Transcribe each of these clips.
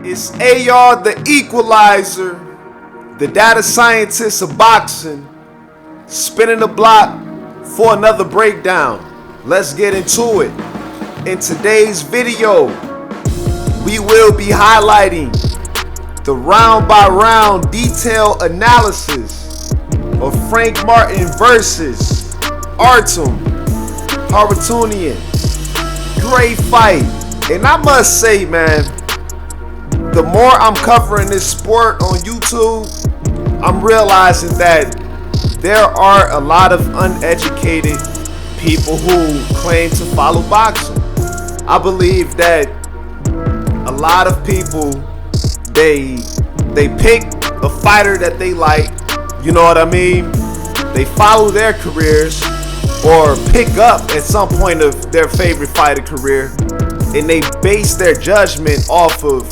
It's AR the Equalizer, the data scientist of boxing, spinning the block for another breakdown. Let's get into it. In today's video, we will be highlighting the round by round detailed analysis of Frank Martin versus Artem Harutyunyan. Great fight. And I must say, man, the more I'm covering this sport on YouTube, I'm realizing that there are a lot of uneducated people who claim to follow boxing. I believe that a lot of people, they pick a fighter that they like, you know what I mean? They follow their careers or pick up at some point of their favorite fighter career, and they base their judgment off of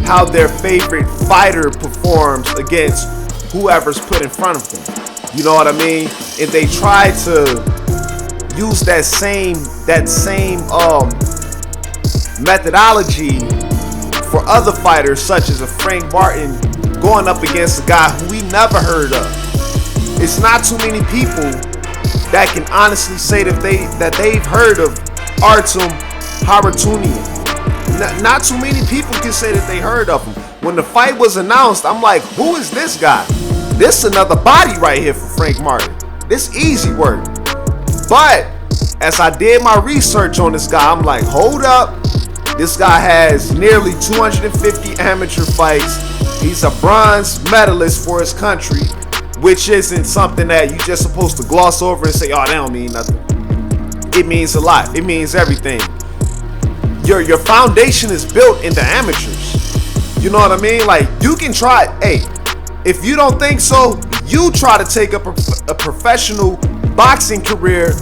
how their favorite fighter performs against whoever's put in front of them. You know what I mean? And they try to use that same methodology for other fighters, such as a Frank Martin going up against a guy who we never heard of. It's not too many people that can honestly say that they've heard of Artem Harutyunyan. Not too many people can say that they heard of him. When the fight was announced, I'm like, who is this guy? This is another body right here for Frank Martin. This easy work. But as I did my research on this guy, I'm like, hold up. This guy has nearly 250 amateur fights. He's a bronze medalist for his country, which isn't something that you're just supposed to gloss over and say, oh, that don't mean nothing. It means a lot. It means everything. Your foundation is built in the amateurs. You know what I mean? Like, you can try. Hey, if you don't think so, you try to take up a professional boxing career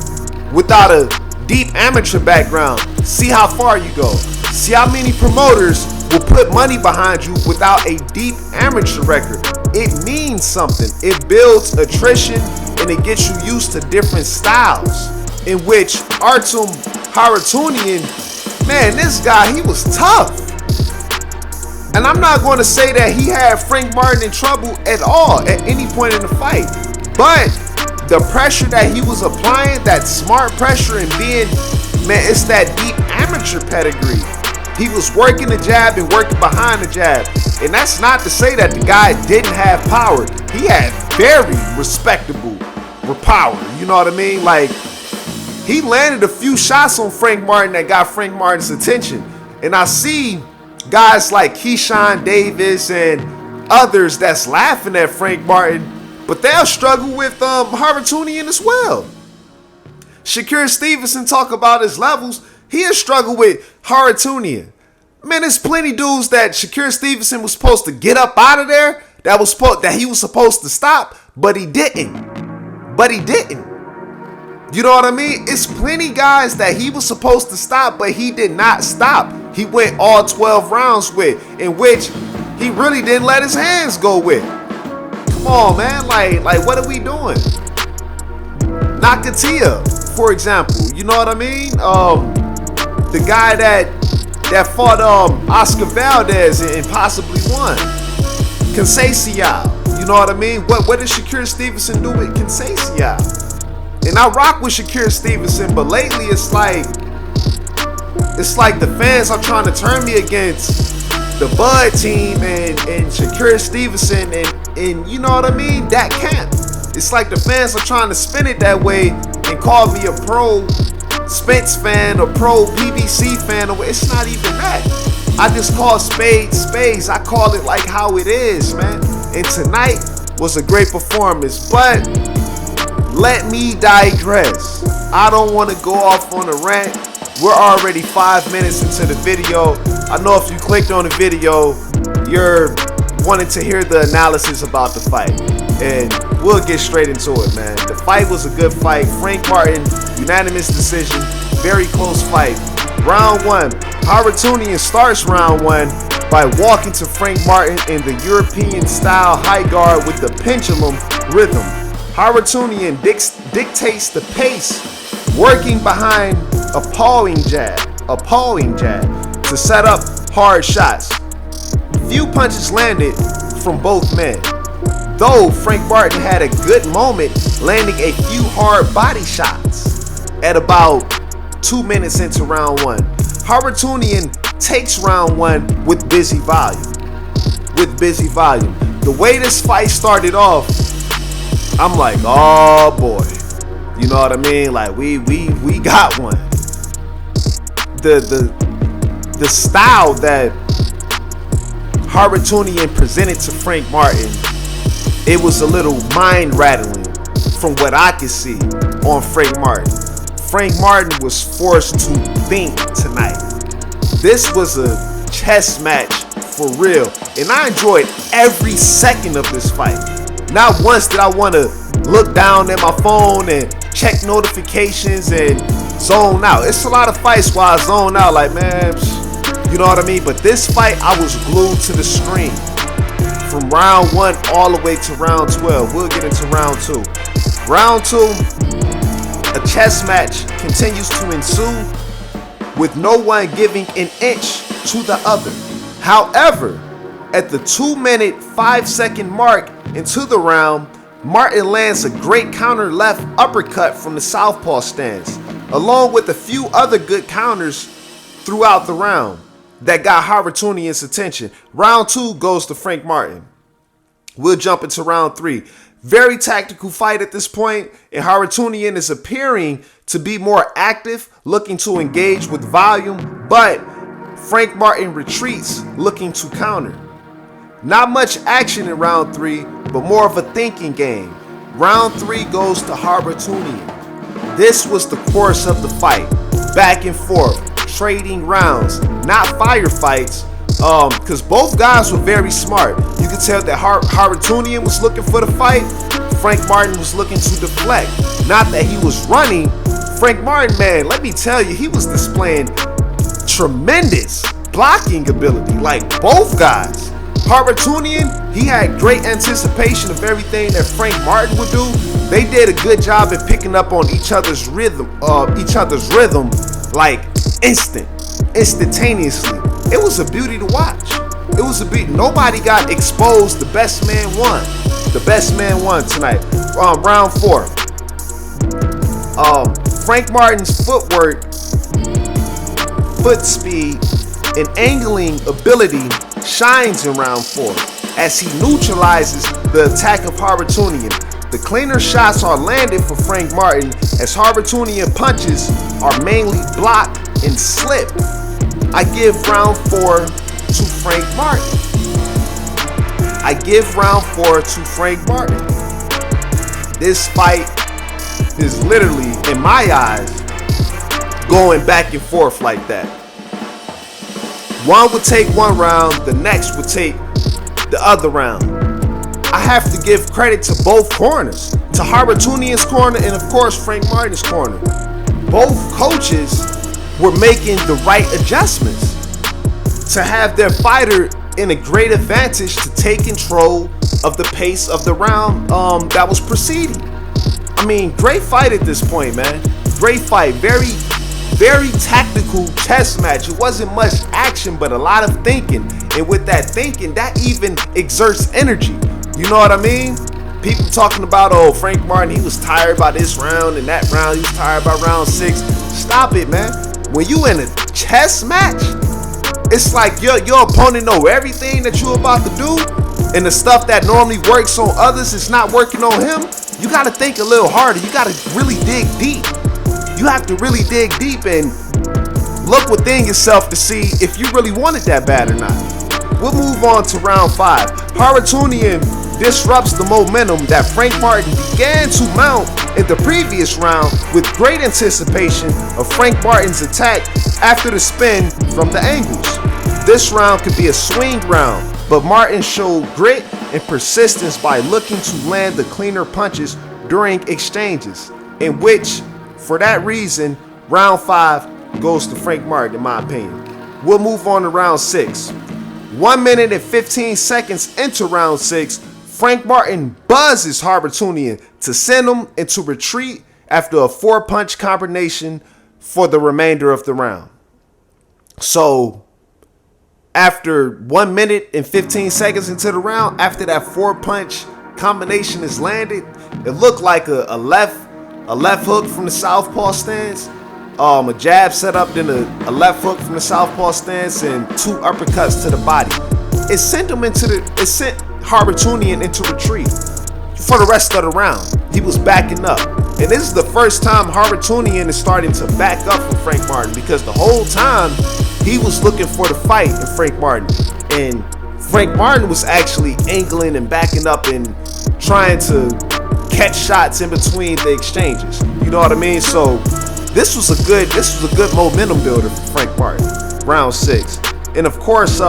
without a deep amateur background. See how far you go. See how many promoters will put money behind you without a deep amateur record. It means something. It builds attrition and it gets you used to different styles, in which Artem Harutyunyan, man, this guy, he was tough. And I'm not going to say that he had Frank Martin in trouble at all at any point in the fight. But the pressure that he was applying, that smart pressure, and being, man, it's that deep amateur pedigree. He was working the jab and working behind the jab. And that's not to say that the guy didn't have power. He had very respectable power. You know what I mean? Like, he landed a few shots on Frank Martin that got Frank Martin's attention. And I see guys like Keyshawn Davis and others that's laughing at Frank Martin, but they'll struggle with Harutyunyan as well. Shakur Stevenson talk about his levels. He'll struggle with Harutyunyan. Man, there's plenty dudes that Shakur Stevenson was supposed to get up out of there, that he was supposed to stop, but he didn't. You know what I mean? It's plenty guys that he was supposed to stop, but he did not stop. He went all 12 rounds with, in which he really didn't let his hands go with. Come on, man. Like what are we doing? Nakatia, for example. You know what I mean? The guy that fought Oscar Valdez and possibly won. Conceição. You know what I mean? What did Shakur Stevenson do with Conceição? And I rock with Shakur Stevenson, but lately it's like the fans are trying to turn me against the Bud team and Shakur Stevenson and you know what I mean? That camp. It's like the fans are trying to spin it that way and call me a pro Spence fan or pro PBC fan. It's not even that. I just call spades spades. I call it like how it is, man. And tonight was a great performance, but let me digress. I don't want to go off on a rant. We're already 5 minutes into the video. I know if you clicked on the video, you're wanting to hear the analysis about the fight. And we'll get straight into it, man. The fight was a good fight. Frank Martin, unanimous decision. Very close fight. Round one. Harutyunyan starts round one by walking to Frank Martin in the European style high guard with the pendulum rhythm. Harutyunyan dictates the pace, working behind a pawing jab to set up hard shots. Few punches landed from both men, though Frank Martin had a good moment landing a few hard body shots at about 2 minutes into round 1. Harutyunyan takes round 1 with busy volume. The way this fight started off, I'm like, oh boy. You know what I mean? Like we got one. The style that Harutyunyan presented to Frank Martin, it was a little mind rattling from what I could see on Frank Martin. Frank Martin was forced to think tonight. This was a chess match for real, and I enjoyed every second of this fight. Not once did I want to look down at my phone and check notifications and zone out. It's a lot of fights where I zone out like, man, you know what I mean? But this fight, I was glued to the screen from round 1 all the way to round 12. We'll get into round 2. Round 2, a chess match continues to ensue with no one giving an inch to the other. However, at the 2-minute 5-second mark into the round, Martin lands a great counter left uppercut from the southpaw stance, along with a few other good counters throughout the round that got Harutyunyan's attention. Round 2 goes to Frank Martin. We'll jump into round 3. Very tactical fight at this point, and Harutyunyan is appearing to be more active, looking to engage with volume, but Frank Martin retreats, looking to counter. Not much action in round 3, but more of a thinking game. Round 3 goes to Harutyunyan. This was the course of the fight. Back and forth, trading rounds, not firefights, because both guys were very smart. You could tell that Harutyunyan was looking for the fight. Frank Martin was looking to deflect. Not that he was running. Frank Martin, man, let me tell you, he was displaying tremendous blocking ability, like both guys. Harutyunyan, he had great anticipation of everything that Frank Martin would do. They did a good job at picking up on each other's rhythm, like instantaneously. It was a beauty to watch. It was a beat. Nobody got exposed. The best man won. The best man won tonight. Round 4. Frank Martin's footwork, foot speed, and angling ability shines in round 4 as he neutralizes the attack of Harutyunyan. The cleaner shots are landed for Frank Martin as Harutyunyan punches are mainly blocked and slipped. I give round 4 to Frank Martin. This fight is literally, in my eyes, going back and forth like that. One would take one round, the next would take the other round. I have to give credit to both corners, to Harutyunyan's corner and of course Frank Martin's corner. Both coaches were making the right adjustments to have their fighter in a great advantage to take control of the pace of the round that was proceeding. I mean, great fight at this point, man. Great fight. Very, very tactical chess match. It wasn't much action, but a lot of thinking. And with that thinking, that even exerts energy. You know what I mean? People talking about, oh, Frank Martin, he was tired by this round and that round. He was tired by round 6. Stop it, man. When you in a chess match, it's like your opponent know everything that you're about to do, and the stuff that normally works on others is not working on him. You got to think a little harder. You got to really dig deep. You have to really dig deep and look within yourself to see if you really wanted that bad or not. We'll move on to round 5. Harutyunyan disrupts the momentum that Frank Martin began to mount in the previous round with great anticipation of Frank Martin's attack after the spin from the angles. This round could be a swing round, but Martin showed grit and persistence by looking to land the cleaner punches during exchanges, in which, for that reason, round 5 goes to Frank Martin, in my opinion. We'll move on to round 6. 1 minute and 15 seconds into round 6, Frank Martin buzzes Harutyunyan to send him into retreat after a 4-punch combination for the remainder of the round. So, after 1 minute and 15 seconds into the round, after that 4-punch combination is landed, it looked like a left hook from the southpaw stance, a jab set up, then a left hook from the southpaw stance, and 2 uppercuts to the body. It sent Harutyunyan into retreat for the rest of the round. He was backing up. And this is the first time Harutyunyan is starting to back up from Frank Martin, because the whole time he was looking for the fight in Frank Martin. And Frank Martin was actually angling and backing up and trying to catch shots in between the exchanges. You know what I mean? So this was a good momentum builder for Frank Martin. Round 6. And of course, you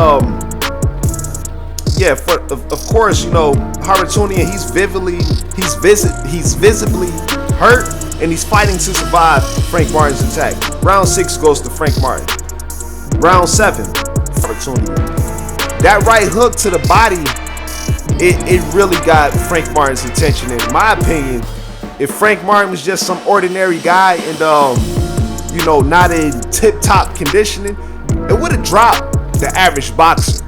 know, Harutyunyan, he's visibly hurt, and he's fighting to survive Frank Martin's attack. Round 6 goes to Frank Martin. Round 7, Harutyunyan. That right hook to the body, it really got Frank Martin's attention. In my opinion, if Frank Martin was just some ordinary guy and you know, not in tip-top conditioning, it would have dropped the average boxer.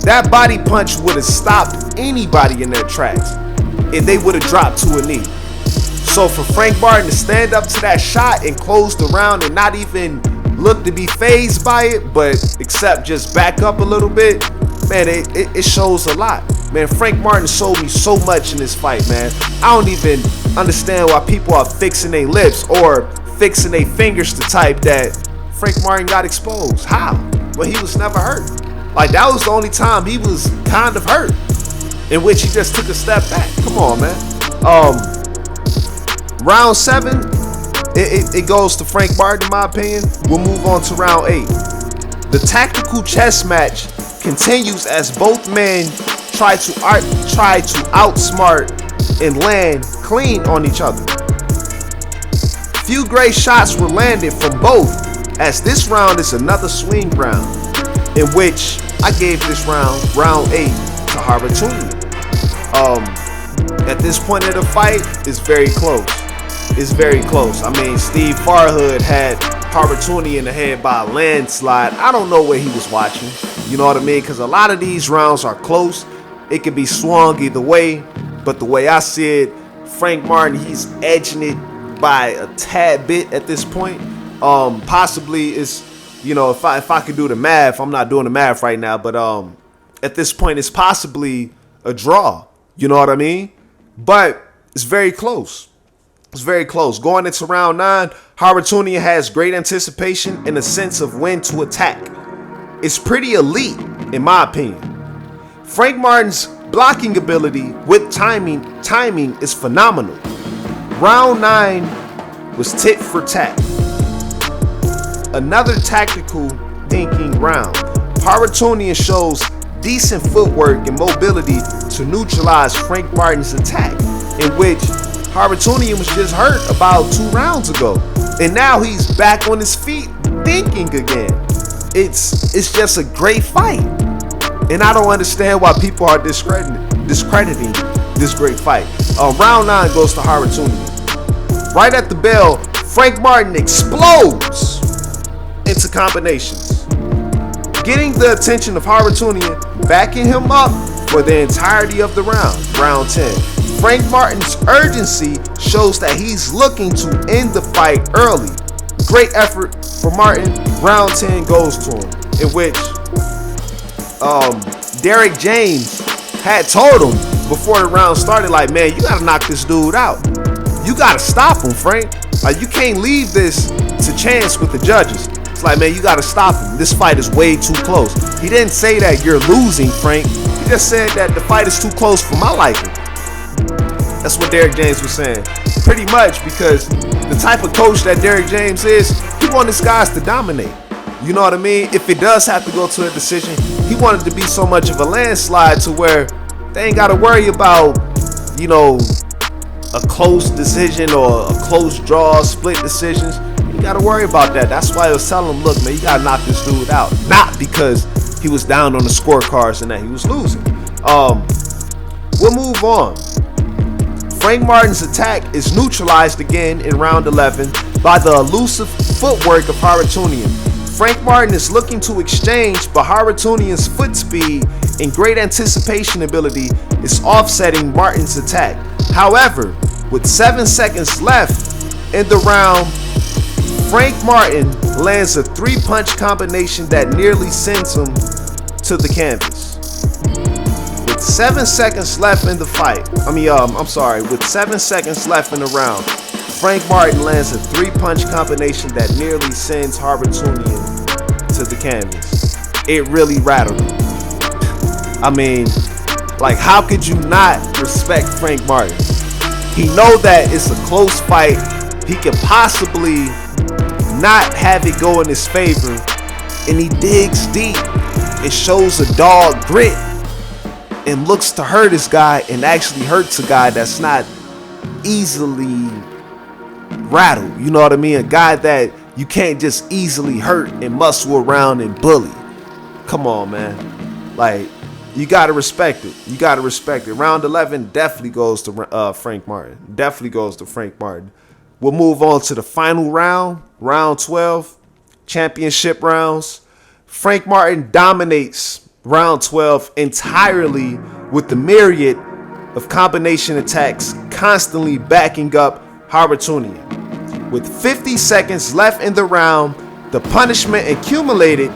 That body punch would have stopped anybody in their tracks, and they would have dropped to a knee. So for Frank Martin to stand up to that shot and close the round and not even look to be fazed by it, but except just back up a little bit, man, it shows a lot. Man, Frank Martin showed me so much in this fight, man. I don't even understand why people are fixing their lips or fixing their fingers to type that Frank Martin got exposed. How? Well, he was never hurt. Like, that was the only time he was kind of hurt, in which he just took a step back. Come on, man. Round 7, it goes to Frank Martin, in my opinion. We'll move on to round 8. The tactical chess match continues as both men try to outsmart and land clean on each other. Few great shots were landed from both, as this round is another swing round, in which I gave this round 8, to Harutyunyan. At this point of the fight, it's very close. It's very close. I mean, Steve Farhood had Harutyunyan in the head by a landslide. I don't know what he was watching. You know what I mean? Because a lot of these rounds are close. It could be swung either way. But the way I see it, Frank Martin, he's edging it by a tad bit at this point. Possibly it's, you know, if I could do the math, I'm not doing the math right now, but at this point it's possibly a draw. You know what I mean? But it's very close. It's very close. Going into round 9, Harutyunyan has great anticipation and a sense of when to attack. It's pretty elite, in my opinion. Frank Martin's blocking ability with timing is phenomenal. Round 9 was tit for tat. Another tactical thinking round. Harutyunyan shows decent footwork and mobility to neutralize Frank Martin's attack, in which Harutyunyan was just hurt about 2 rounds ago, and now he's back on his feet thinking again. It's just a great fight, and I don't understand why people are discrediting this great fight. Round 9 goes to Harutyunyan. Right at the bell, Frank Martin explodes into combinations, getting the attention of Harutyunyan, backing him up for the entirety of the round. Round 10. Frank Martin's urgency shows that he's looking to end the fight early. Great effort for Martin. Round 10 goes to him, in which Derek James had told him before the round started, like, man, you gotta knock this dude out. You gotta stop him, Frank. Like, you can't leave this to chance with the judges. It's like, man, you gotta stop him. This fight is way too close. He didn't say that you're losing, Frank. He just said that the fight is too close for my liking. That's what Derek James was saying. Pretty much, because the type of coach that Derek James is, he wants his guys to dominate. You know what I mean? If it does have to go to a decision, he wanted to be so much of a landslide to where they ain't got to worry about, you know, a close decision or a close draw, split decisions. You got to worry about that. That's why I was telling him, look, man, you got to knock this dude out. Not because he was down on the scorecards and that he was losing. We'll move on. Frank Martin's attack is neutralized again in round 11 by the elusive footwork of Harutyunyan. Frank Martin is looking to exchange, but Harutyunyan's foot speed and great anticipation ability is offsetting Martin's attack. However, with 7 seconds left in the round, Frank Martin lands a 3-punch combination that nearly sends him to the canvas. With 7 seconds left in the fight, with 7 seconds left in the round, Frank Martin lands a 3-punch combination that nearly sends Harutyunyan to the canvas. It really rattled him. I mean, like, how could you not respect Frank Martin? He know that it's a close fight. He could possibly not have it go in his favor, and he digs deep and shows a dog grit and looks to hurt his guy and actually hurts a guy that's not easily rattled. You know what I mean? A guy that you can't just easily hurt and muscle around and bully. Come on, man. Like, you gotta respect it. You gotta respect it. Round 11 definitely goes to Frank Martin. Definitely goes to Frank Martin. We'll move on to the final round, round 12, championship rounds. Frank Martin dominates round 12 entirely with the myriad of combination attacks constantly backing up Harutyunyan. With 50 seconds left in the round, the punishment accumulated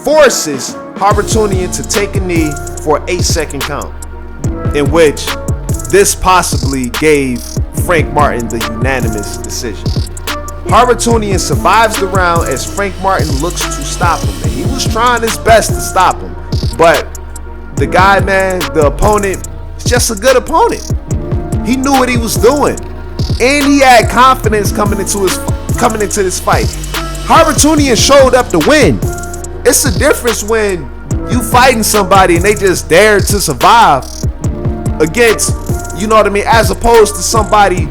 forces Harutyunyan to take a knee for an 8-second count, in which this possibly gave Frank Martin the unanimous decision. Harutyunyan survives the round as Frank Martin looks to stop him. And he was trying his best to stop him, but the guy, man, the opponent, is just a good opponent. He knew what he was doing, and he had confidence coming into this fight. Harutyunyan showed up to win. It's a difference when you fighting somebody and they just dare to survive against, you know what I mean, as opposed to somebody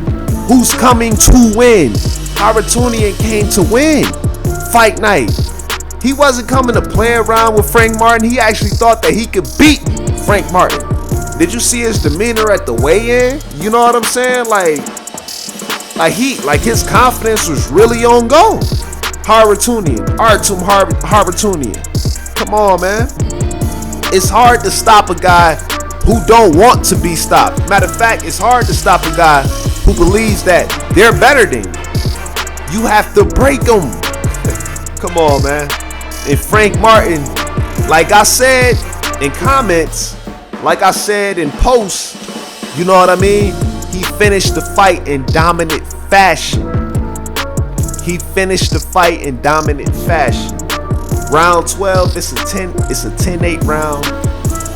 who's coming to win. Harutyunyan came to win fight night. He wasn't coming to play around with Frank Martin. He actually thought that he could beat Frank Martin. Did you see his demeanor at the weigh-in? You know what I'm saying? Like his confidence was really on go. Artem Harutyunyan. Come on, man. It's hard to stop a guy who don't want to be stopped. Matter of fact, it's hard to stop a guy who believes that they're better than you. You have to break them. Come on, man. And Frank Martin, like I said in comments, like I said in posts, you know what I mean? He finished the fight in dominant fashion. Round 12, it's a 10-8 round.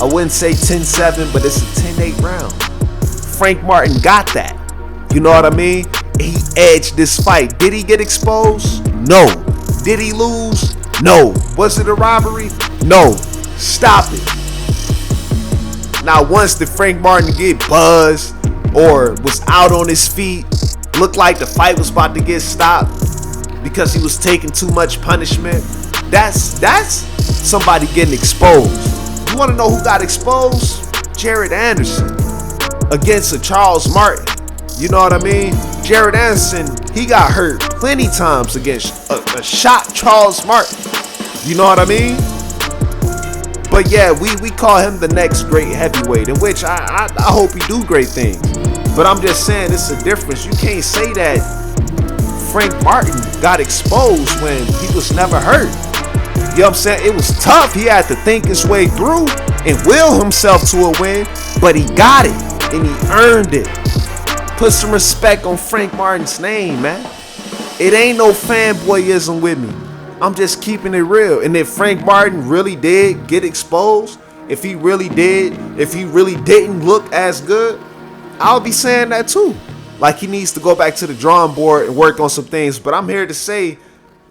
I wouldn't say 10-7, but it's a 10-8 round. Frank Martin got that. You know what I mean? He edged this fight. Did he get exposed? No. Did he lose? No. Was it a robbery? No. Stop it. Now, once did Frank Martin get buzzed or was out on his feet, looked like the fight was about to get stopped because he was taking too much punishment? That's somebody getting exposed. You want to know who got exposed? Jared Anderson against a Charles Martin. You know what I mean? Jared Anderson, he got hurt plenty times against a shot Charles Martin. You know what I mean? But yeah, we call him the next great heavyweight, in which I hope he do great things. But I'm just saying, it's a difference. You can't say that Frank Martin got exposed when he was never hurt. You know what I'm saying? It was tough. He had to think his way through and will himself to a win, but he got it and he earned it. Put some respect on Frank Martin's name, man. It ain't no fanboyism with me. I'm just keeping it real. And if Frank Martin really did get exposed, if he really didn't look as good, I'll be saying that too. Like, he needs to go back to the drawing board and work on some things. But I'm here to say,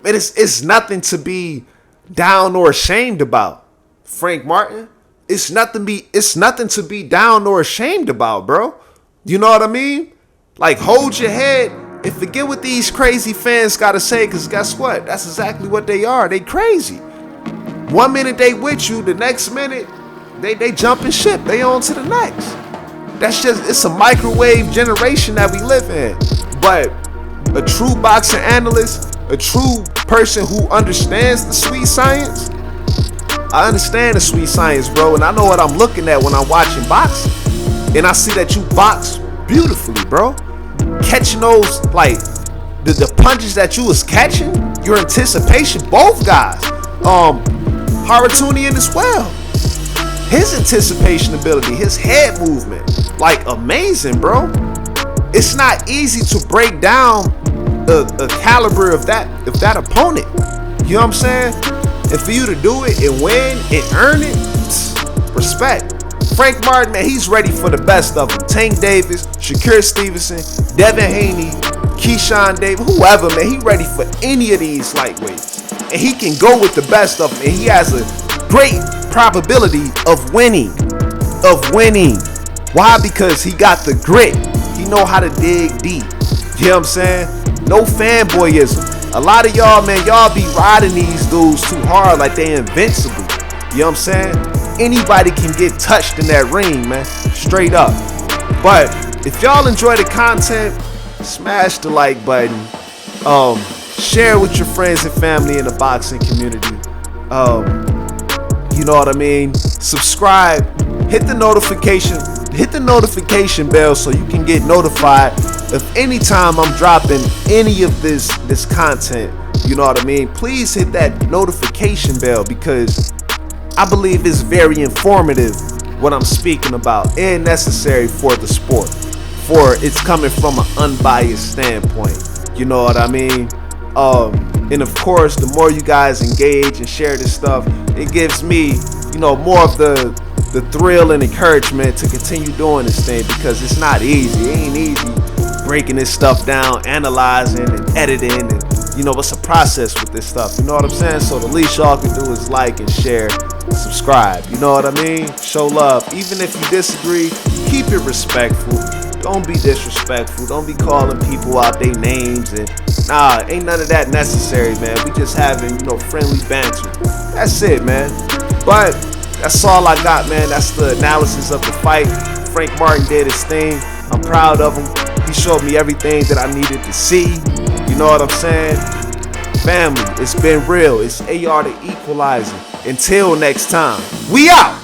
it's nothing to be down or ashamed about. Frank Martin, it's nothing to be down or ashamed about, bro. You know what I mean? Like, hold your head and forget what these crazy fans gotta say, because guess what? That's exactly what they are. They crazy. 1 minute they with you, the next minute they jumping ship. They on to the next. It's a microwave generation that we live in. But a true boxing analyst, a true person who understands the sweet science. I understand the sweet science, bro, and I know what I'm looking at when I'm watching boxing. And I see that you box beautifully, bro. Catching those, like, the punches that you was catching, your anticipation, both guys. Harutyunyan as well. His anticipation ability, his head movement, like, amazing, bro. It's not easy to break down a caliber of that opponent. You know what I'm saying? And for you to do it and win and earn it, respect. Frank Martin, man, he's ready for the best of them. Tank Davis, Shakur Stevenson, Devin Haney, Keyshawn Davis, whoever, man, he ready for any of these lightweights. And he can go with the best of them. And he has a great probability of winning. Why? Because he got the grit. He know how to dig deep. You know what I'm saying? No fanboyism. A lot of y'all, man, y'all be riding these dudes too hard like they invincible. You know what I'm saying? Anybody can get touched in that ring, man. Straight up. But if y'all enjoy the content, smash the like button. Share with your friends and family in the boxing community. You know what I mean? Subscribe. Hit the notification bell so you can get notified of any time I'm dropping any of this content. You know what I mean? Please hit that notification bell because I believe it's very informative what I'm speaking about and necessary for the sport. For it's coming from an unbiased standpoint. You know what I mean? And of course, the more you guys engage and share this stuff, it gives me, you know, more of the thrill and encouragement to continue doing this thing because it's not easy. It ain't easy breaking this stuff down, analyzing and editing, and you know, it's a process with this stuff. You know what I'm saying? So the least y'all can do is like and share, and subscribe. You know what I mean? Show love. Even if you disagree, keep it respectful. Don't be disrespectful. Don't be calling people out their names and ain't none of that necessary, man. We just having, you know, friendly banter. That's it, man. But that's all I got, man. That's the analysis of the fight. Frank Martin did his thing. I'm proud of him. He showed me everything that I needed to see. You know what I'm saying? Family, it's been real. It's AR the Equalizer. Until next time, we out.